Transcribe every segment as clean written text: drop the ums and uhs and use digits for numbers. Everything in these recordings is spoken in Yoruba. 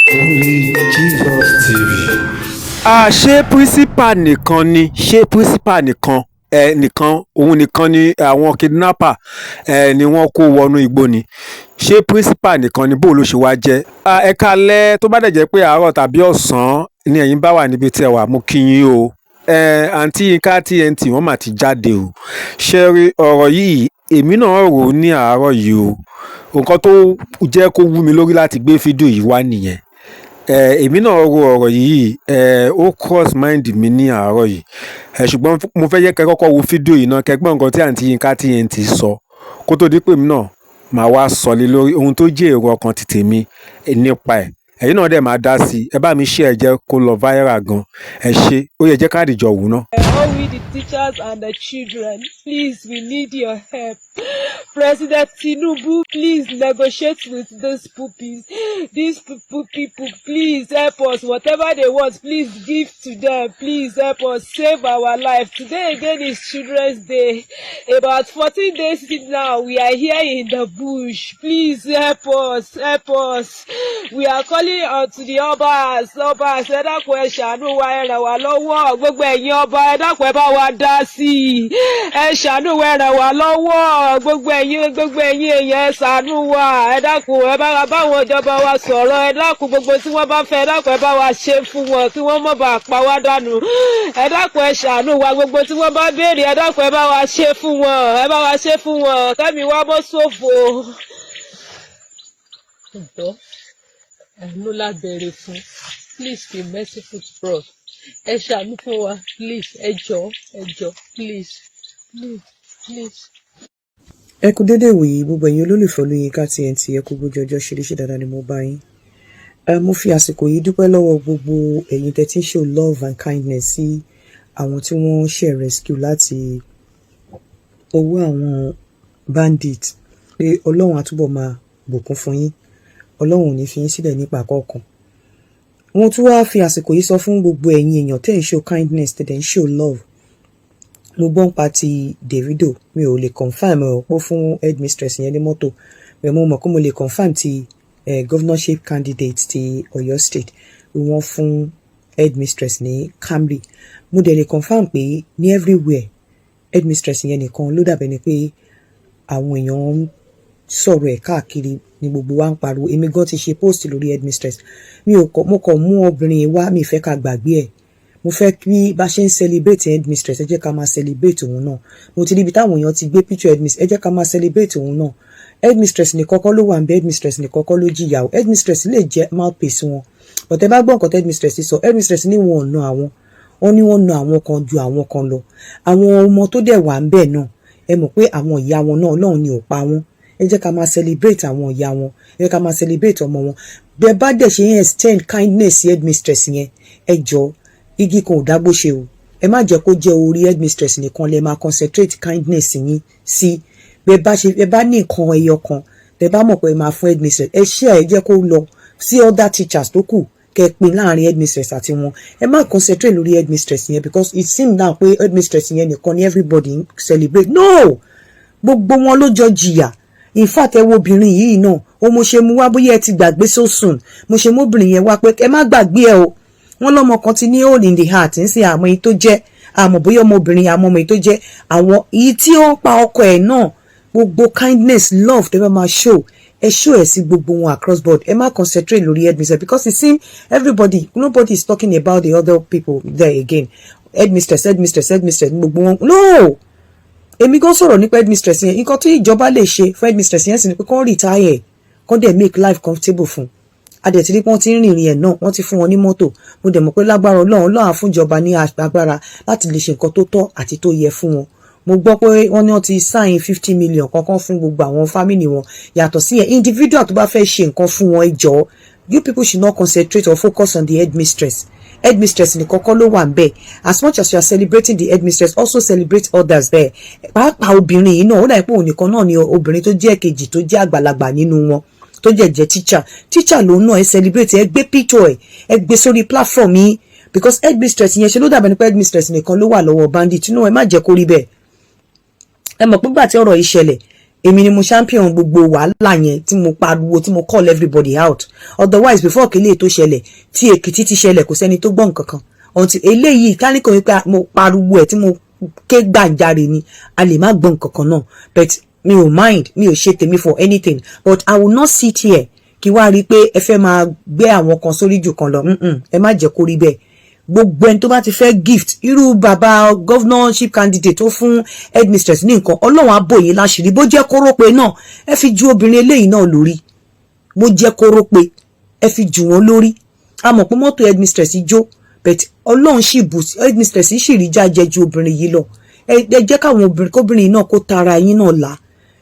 Only Jesus TV. Ṣé principal nìkan ni nìkan òun nìkan ni àwọn kidnapper ni wọ́n kó wọnú igbó ni? Ṣé principal nìkan ni bó ló ṣe wá jẹ́? Ẹ káalẹ́, tó bá dẹ̀ jẹ́ pé àárọ̀ tàbí ọ̀sán ni ẹ̀yin bá wà níbi tí ẹ wà, mo kí yín o. Àǹtí Yinka TNT wọ́n mà ti jáde o. Ṣé rí ọ̀rọ̀ yìí, èmi náà rò ó ní àárọ̀ yìí o. Nǹkan tó jẹ́ kó wú mi lórí láti gbé fídíò yìí wá nìyẹn. Èmi náà ro ọ̀rọ̀ yìí, ó cross mind mi ní àárọ̀ yìí. Ṣùgbọ́n mo fẹ́ jẹ́ kẹ́ kọ́kọ́ wo fídíò yìí náà, kẹ́ gbọ́ nǹkan tí àǹtí Yinka TNT sọ kó tó di pé mi náà màá wá sọ lé lórí ohun tó jẹ́ èrò ọkàn ti tèmi nípa ẹ̀. Ẹ̀yin náà dẹ̀ máa dá sí i, ẹ bá mi share, ẹ jẹ́ kó lọ viral gan. Ẹ ṣé, ó yẹ jẹ́ ká dìjọ wò ná. All we the teachers and the children, please, we need your help. President Tinubu, please negotiate with these puppies. These people, please help us. Whatever they want, please give to them. Please help us save our life. Today again is Children's Day. About 14 days now, we are here in the bush. Please help us. Help us. We are calling on to the Obas. Ẹ dákun ẹ ṣàánú wa, ẹ ràn wá lọ́wọ́. Gbogbo ẹ̀yin ọba, ẹ dákun ẹ bá wa dá sí i. Ẹ ṣàánú wa, ẹ ràn wá lọ́wọ́. Gbogbo ẹ̀yin èèyàn ẹ ṣàánú wa. Ẹ dákun ẹ bá báwọn ìjọba wa sọ̀rọ̀. Ẹ dákun gbogbo tí wọ́n bá fẹ́, ẹ dákun ẹ bá wa ṣe fún wọn kí wọ́n má bàa pa wá dànù. Ẹ dákun ẹ ṣàánú wa, gbogbo tí wọ́n bá béèrè, ẹ dákun ẹ bá wa ṣe fún wọn. Ẹ bá wa ṣe fún wọn. Kẹ́mi wá bọ́ ṣòfò. Ẹ̀nú la bẹ̀rẹ̀ fún. Please be merciful to us. Ẹ ṣàánú fún wa. Please, ẹ jọ̀ọ́, please. Ẹ kú dédé ìwòyí gbogbo ẹ̀yin olólùfẹ́ Yinka TNT, ẹ kú gbójú ọjọ́, ṣeréṣe dáadáa ni mo bá yín. Mo fi àsìkò yìí dúpẹ́ lọ́wọ́ gbogbo ẹ̀yin tẹ́ tí ń show love and kindness sí àwọn tí wọ́n ṣe rescue láti ọwọ́ àwọn bandit, pé Ọlọ́run á túbọ̀ máa bùkún fún yín. Ọlọ́run ò ní fi yín sílẹ̀ nípa kọ̀ọ̀kan. Wọ́n tún wá fi àsìkò yìí sọ fún gbogbo ẹ̀yin èèyàn tẹ́ ń show kindness, tẹ́ ń show love. Mo gbọ́n pa ti Davido, mi ò lè confirm ọ̀pọ̀ fún headmistress yẹn ní mọ́tò, pé mo mọ̀ kó mo lè confirm ti governorship candidate ti Ọ̀yọ́ state wọ́n fún headmistress ní Camry. Mo dẹ̀ lè confirm pé ní everywhere headmistress yẹn nìkan ló dàbẹ̀ ni pé àwọn èèyàn ń sọ̀rọ̀ ẹ̀ káàkiri ní gbogbo wa ń pariwo. Èmi gan ti ṣe post lórí headmistress. Mo kàn mú obìnrin wá, mi fẹ́ ká gbàgbé ẹ̀. Mo fẹ́ kí bá ṣe ń celebrate headmistress, ẹ jẹ́ ká máa celebrate òun náà. Mo ti ríbi táwọn èèyàn ti gbé picture headmistress, ẹ jẹ́ ká máa celebrate òun náà. Headmistress ní kọ́kọ́ ló wà ń bẹ, headmistress ní kọ́kọ́ ló jìyà o. Headmistress lè jẹ́ mouthpiece wọn, but ẹ bá gbọ́ nǹkan headmistress sọ, headmistress ní wọn ò na àwọn, wọ́n ní wọ́n na àwọn kan ju àwọn kan lọ. Àwọn ọmọ tó dẹ̀ wà ń bẹ náà, ẹ mọ̀ pé àwọn ìyá wọn náà Ọlọ́run ni ò pa wọ́n. Ẹ jẹ́ ká máa celebrate àwọn ìyá wọn, ẹ jẹ́ ká máa celebrate ọmọ wọn. Bẹ́ẹ̀ bá dẹ̀ ṣe ń extend kindness sí headmistress yẹn, ẹ jọ̀ọ́, igi kan ò dágbó ṣe o. Ẹ má jẹ́ kó jẹ́ orí headmistress nìkan lẹ máa concentrate kindness yín sí. Bẹ́ẹ̀ bá ní nǹkan ẹyọ kan tẹ́ bá mọ̀ pé ẹ máa fún headmistress, ẹ share, ẹ jẹ́ kó lọ sí other teachers tó kù, kẹ́ pín láàrin headmistress àti wọn. Ẹ má concentrate lórí headmistress yẹn, because it seems now pé headmistress yẹn nìkan ni everybody celebrate. No, gbogbo wọn ló jọ jìyà. In fact, ẹ wo obìnrin yìí náà, ó mo ṣe mú wá, bóyá ẹ ti gbàgbé so soon. Mo ṣe mú obìnrin yẹn wá pé ẹ má gbàgbé ẹ o. Wọ́n lọ́mọ kan ti ní hole in the heart, ń ṣe àmọ́ èyí tó jẹ́, àmọ́ bóyá ọmọbìnrin àmọ́ èyí tó jẹ́, àwọn èyí tí ó ń pa ọkọ ẹ̀ náà. Gbogbo kindness, love tẹ́ bá máa show, ẹ show ẹ̀ sí gbogbo wọn across board. Ẹ má concentrate lórí headmistress, because it seems nobody is talking about the other people there again. Headmistress gbogbo wọn. No, èmi gan sọ̀rọ̀ nípa headmistress yẹn. Nǹkan tí ìjọba lè ṣe fún headmistress yẹn sì ni pé kán retire, kán dẹ̀ make life comfortable fún. Adẹ̀ tí wọ́n ti ń rìnrìn ẹ̀ náà, wọ́n ti fún wọn ní mọ́tò. Mo dẹ̀ mọ̀ pé lágbára Ọlọ́run á fún ìjọba ní agbára láti lè ṣe nǹkan tó tọ́ àti tó yẹ fún wọn. Mo gbọ́ pé wọ́n ní wọ́n ti sign 50 million kankan fún gbogbo àwọn family wọn. Yàtọ̀ sí ẹ̀, individual tó bá fẹ́ ṣe nǹkan fún wọn, ẹ jọ̀ọ́, you people should not concentrate or focus on the headmistress. Headmistress ní kọ́kọ́ ló wà ń bẹ̀. As much as you are celebrating the headmistress, also celebrate others there. Pàápàá obìnrin yìí náà, ó dà pé òun nìkan náà ni obìnrin tó jẹ́ kejì tó jẹ́ àgbàlagbà nínú wọn, tó jẹ́ teacher lòun náà. Ẹ celebrate, ẹ gbé picture ẹ gbé sórí platform yìí, because headmistress yẹn ṣe ló dàbẹ̀ ní pé headmistress nìkan ló wà lọ́wọ́ bandit. No, ẹ má jẹ́ kó rí bẹ́ẹ̀. Ẹ mọ̀ pé gbà tí ọ̀rọ̀ yìí ṣẹlẹ̀, èmi ni mo champion gbogbo wàhálà yẹn tí mo pariwo tí mo call everybody out otherwise before kele tó ṣẹlẹ̀ tí Èkìtì ti ṣẹlẹ̀ kò sẹ́ni tó gbọ́ nǹkan kan until eléyìí káníkò wípé mo pariwo ẹ̀ tí mo ké gbàǹjarè ni a lè má gbọ́ nǹkan kan náà but mi ò mind mi ò ṣe tèmi for anything but I will not sit here kí wá rí pé ẹ fẹ́ máa gbé àwọn kan sórí jù kan lọ ẹ má jẹ́ kó rí bẹ́ẹ̀ gbogbo ẹni tó bá ti fẹ́ gift irú bàbá governorship candidate tó fún headmistress ní nǹkan ọlọ́run á bò yín láṣìírí bó jẹ́ kórópè náà ẹ fi ju obìnrin eléyìí náà lórí bó jẹ́ kórópè ẹ fi jù wọ́n lórí a mọ̀ pé mọ́tò headmistress jó but ọlọ́run sì bù headmistress sì rí jájẹ ju obìnrin yìí lọ ẹ jẹ́ káwọn obìnrin kóbìnrin náà kó tara yín náà là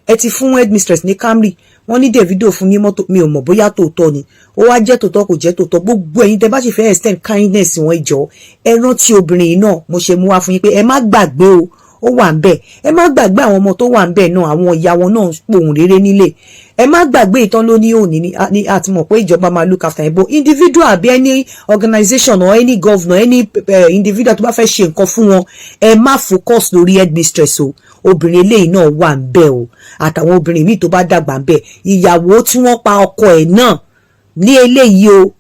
ẹ ti fún headmistress ní Camry wọ́n ní Davido fún ní mọ́tò mi ò mọ̀ bóyá tòótọ́ ni ó wá jẹ́ tòótọ́ kò jẹ́ tòótọ́ gbogbo ẹ̀yin tẹ́ bá sì fẹ́ extend kindness wọn ìjọ ẹ rántí obìnrin yìí náà mo ṣe mú wá fún yín pé ẹ má gbàgbé o ó wà ń bẹ̀ ẹ má gbàgbé àwọn ọmọ tó wà ń bẹ̀ náà àwọn ìyá wọn náà pohùn réré nílé ẹ má gbàgbé ìtàn ló ní òní ní àti mọ̀ pé ìjọba máa look after ẹ̀ bó individual àbí any organization or any governor any individual tó bá fẹ́ ṣe nǹkan fún wọn ẹ má focus lórí headmistress o obìnrin eléyìí náà wà ń bẹ̀ o àtàwọn obìnrin míì tó bá dàgbà ń bẹ̀ ìyàwó tí wọ́n pa ọkọ ẹ̀ náà ní eléyìí o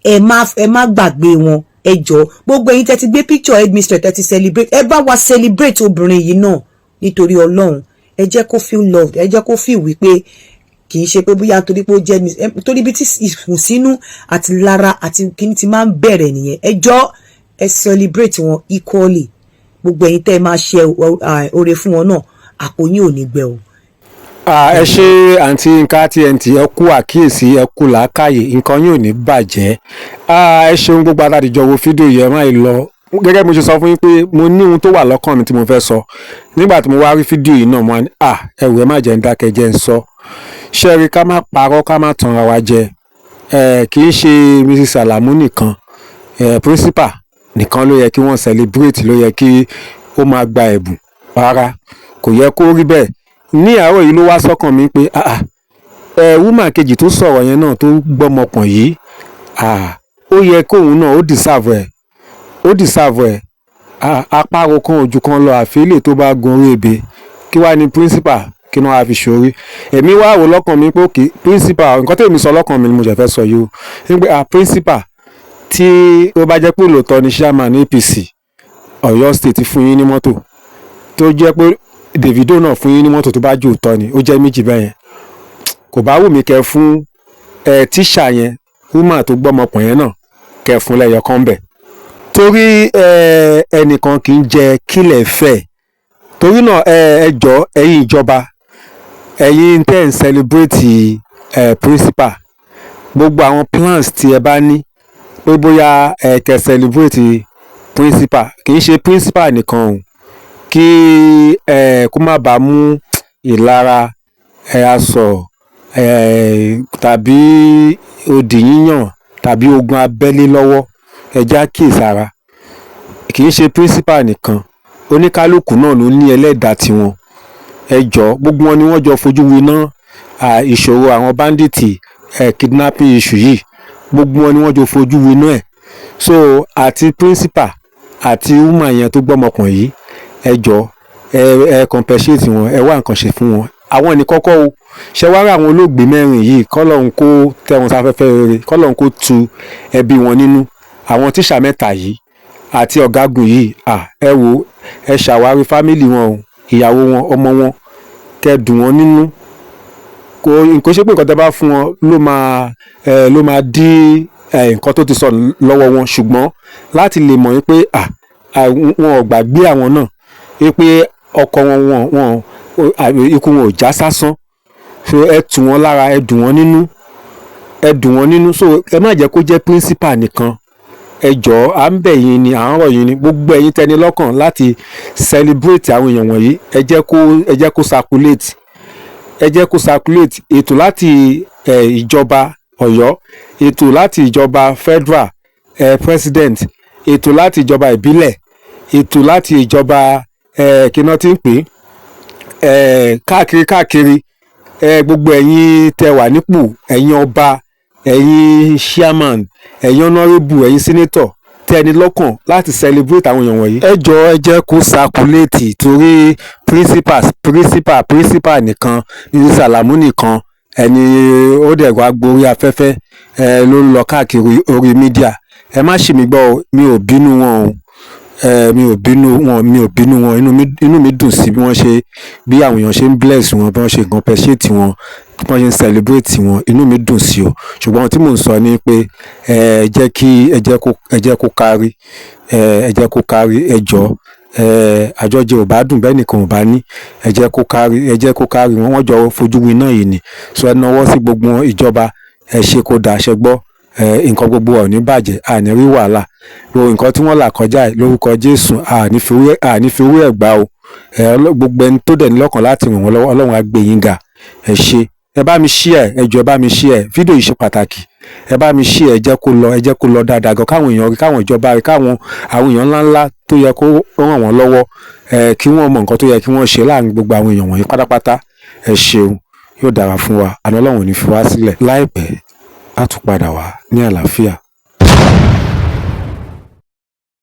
ẹ má gbàgbé wọn ẹ jọ̀ọ́ gbogbo ẹ̀yin tẹ́ ti gbé picture headmistress tẹ́ ti celebrate ẹ bá wa celebrate obìnrin yìí náà nítorí Ọlọ́run ẹ jẹ́ kó feel loved ẹ jẹ́ kó feel wípé kì í ṣe pé bóyá torí pé ó jẹ́ torí bí tí ìkùnsínú àti lára àti kíní ti máa ń bẹ̀rẹ̀ nìyẹn ẹ jọ̀ọ́ ẹ celebrate wọn equally gbogbo ẹ̀yin tẹ́ ẹ máa ṣe oore fún wọn náà àpò yín ò ní gbẹ o. ẹ ṣe àǹtí Yinka TNT ẹ kú àkíyèsí ẹ kú làákàyè nǹkan yóò ní bàjẹ́ ẹ ṣeun gbogbo aládìjọ wo fídíò yẹn máa lọ gẹ́gẹ́ bí mo ṣe sọ fún yín pé mo ní ohun tó wà lọ́kàn mi tí mo fẹ́ sọ nígbà tí mo wá rí fídíò yìí náà mo ní ẹ̀wù ẹ má jẹ́ ń dákẹ́ jẹ́ ń sọ ṣé rí ká má parọ́ ká má tanra wa jẹ kì í ṣe Mrs. Alamu nìkan principal nìkan ló yẹ kí wọ́n celebrate ló yẹ kí ó máa gba ẹ̀bùn rárá kò yẹ kó rí bẹ́ẹ̀ ní àárọ̀ yìí ló wá sọ́kàn mi pé woman kejì tó sọ̀rọ̀ yẹn náà tó gbọ́mọpọ̀n yìí ó yẹ kóun náà ó deserve ẹ̀ apárò kan ojú kan lọ àfẹ́lẹ̀ tó bá gun orí ebè kí wá ní principal kí náà wá fi ṣorí èmi wá wò lọ́kàn mi pé òkè principal nǹkan tèmi sọ lọ́kàn mi ni mo jẹ́ fẹ́ sọ yìí o nígbà principal tí ó bá jẹ́ pé lóòótọ́ ni chairman APC Ọ̀yọ́ state fún yín ní mọ́tò tó jẹ́ pé Davido náà fún yín ní mọ́tò tó bá jù òótọ́ ni ó jẹ́ méjì bẹ́ẹ̀ yẹn kò bá wù mí kẹ́ fún tíṣà yẹn woman tó gbọ́mọpọ̀ yẹn náà kẹ́ fún lẹ́yọ kan bẹ̀ torí ẹnìkan kì í jẹ kílẹ̀ fẹ́ torí náà ẹ jọ̀ọ́ ẹ̀yin ìjọba ẹ̀yin tẹ́ ń celebrate principal gbogbo àwọn plans tí ẹ bá ní pé bóyá kẹ́ celebrate principal kì í ṣe principal nìkan o kí kó má bàa mú ìlara aṣọ tàbí òdì yíyàn tàbí ogun abẹ́lé lọ́wọ́ ẹja kíyèsára kì í ṣe principal nìkan oníkálukú náà ló ní ẹlẹ́dàá tiwọn ẹ jọ̀ọ́ gbogbo wọn ni wọ́n jọ fojú winá ìṣòro àwọn bandits kidnapping issue yìí gbogbo wọn ni wọ́n jọ fojú winá ẹ̀ so àti principal àti woman yẹn tó gbọ́mọkàn yìí ẹ jọ̀ọ́ ẹ compensate wọn ẹ wá nǹkan ṣe fún wọn àwọn ní kọ́kọ́ o ṣe wá rí àwọn olóògbé mẹ́rin yìí kọ́lọ́hún kó tẹ́ wọn sáfẹ́fẹ́ rere kọ́lọ́hún kó tu ẹbí wọn nínú àwọn tíṣà mẹ́ta yìí àti ọ̀gágun yìí ẹ wò ẹ ṣàwárí fámìlì wọn o ìyàwó wọn ọmọ wọn kẹ́ dùn wọn nínú kò ṣe pé nǹkan tẹ́ bá fún wọn ló máa dí nǹkan tó ti sọ lọ́wọ́ wọn ṣùgbọ́n láti lè mọ̀ pé wọn ò gbàgbé àwọn náà pé ọkọ wọn ikú wọn ò já sásán so ẹ tù wọn lára ẹ dùn wọn nínú so ẹ má jẹ́ kó jẹ́ principal nìkan ẹ jọ̀ọ́ à ń bẹ̀ yín ni à ń rọ̀ yín ni gbogbo ẹ̀yin tẹni lọ́kàn láti celebrate àwọn èèyàn wọ̀nyí ẹ jẹ́ kó circulate ètò láti ìjọba Ọ̀yọ́ ètò láti ìjọba federal president ètò láti ìjọba ìbílẹ̀ ètò láti ìjọba kíná tí ń pè káàkiri gbogbo ẹ̀yin tẹ́ wà nípò ẹ̀yin ọba ẹ̀yin chairman ẹ̀yin honourable ẹ̀yin senator tẹ́ni lọ́kàn láti celebrate àwọn èèyàn wọ̀nyí. ẹ jọ̀ọ́ ẹ jẹ́ kó circulate torí principal nìkan ní Sàlámù nìkan ẹni ó dẹ̀ wá gborí afẹ́fẹ́ ló ń lọ káàkiri orí mídíà. ẹ má ṣì mí gbọ́ o, mi ò bínú wọn o, mi ò bínú wọn, inú mi dùn sí bí àwọn èèyàn ṣe ń bless wọn, bí wọ́n ṣe compensate wọn, bí wọ́n ṣe ń celebrate wọn, inú mi dùn sí o. ṣùgbọ́n ohun tí mò ń sọ ni pé ẹ jẹ́ kó kárí, ẹ jọ̀ọ́ àjọjẹ ò bá dùn bẹ́ẹ̀ nìkan ò bá ní, ẹ jẹ́ kó kárí wọ́n jọ fojú winá yìí ni. so ẹ nawọ́ sí gbogbo ìjọba, ẹ ṣe kó dà ṣe gbọ́, nǹkan gbogbo ọ̀ ní bàjẹ́, àní rí wàhálà, nǹkan tí wọ́n là kọjá lórúkọ Jésù àní fi owó ẹ̀ gbà o. gbogbo ẹni tó dẹ̀ ní lọ́kàn láti ràn wọ́n lọ́wọ́ Ọlọ́run á gbé yín ga. ẹ ṣe, ẹ bá mi share, ẹ jọ̀ọ́ ẹ bá mi share, fídíò yìí ṣe pàtàkì, ẹ bá mi share, ẹ jẹ́ kó lọ dáadáa gan, káwọn èèyàn rí, káwọn ìjọba rí, káwọn àwọn èèyàn ńláńlá tó yẹ kó ràn wọ́n lọ́wọ́ kí wọ́n mọ nǹkan tó yẹ kí wọ́n ṣe láàrin gbogbo àwọn èèyàn wọ̀nyí pátápátá. ẹ ṣeun, yóò dára fún wa, àná Ọlọ́run ò ní fi wá sílẹ̀, láìpẹ́ á tún padà wá ní àlàáfíà.